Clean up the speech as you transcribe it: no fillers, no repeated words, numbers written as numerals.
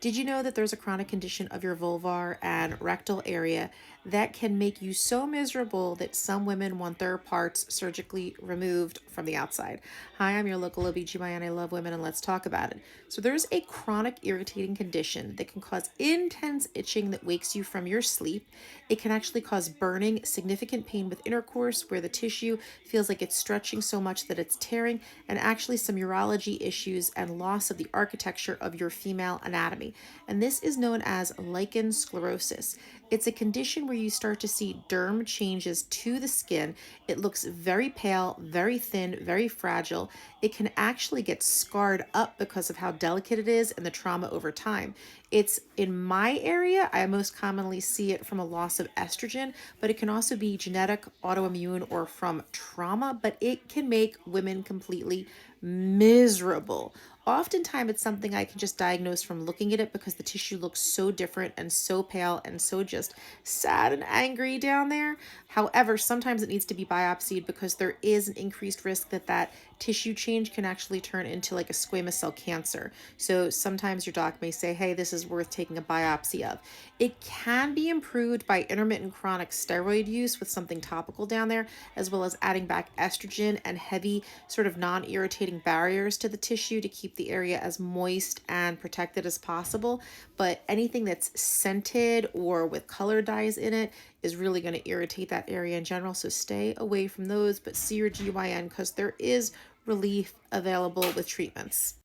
Did you know that there's a chronic condition of your vulvar and rectal area that can make you so miserable that some women want their parts surgically removed from the outside? Hi, I'm your local OBGYN. I love women and let's talk about it. So, there's a chronic irritating condition that can cause intense itching that wakes you from your sleep. It can actually cause burning, significant pain with intercourse where the tissue feels like it's stretching so much that it's tearing, and actually some urology issues and loss of the architecture of your female anatomy. And this is known as lichen sclerosis. It's a condition where you start to see derm changes to the skin. It looks very pale, very thin, very fragile. It can actually get scarred up because of how delicate it is and the trauma over time. It's in my area, I most commonly see it from a loss of estrogen, but it can also be genetic, autoimmune, or from trauma, but it can make women completely miserable. Oftentimes, it's something I can just diagnose from looking at it because the tissue looks so different and so pale and so just sad and angry down there. However, sometimes it needs to be biopsied because there is an increased risk that that tissue change can actually turn into like a squamous cell cancer. So sometimes your doc may say, hey, this is worth taking a biopsy of. It can be improved by intermittent chronic steroid use with something topical down there, as well as adding back estrogen and heavy, sort of non irritating barriers to the tissue to keep the area as moist and protected as possible. But anything that's scented or with color dyes in it is really going to irritate that area in general. So stay away from those, but see your GYN because there is relief available with treatments.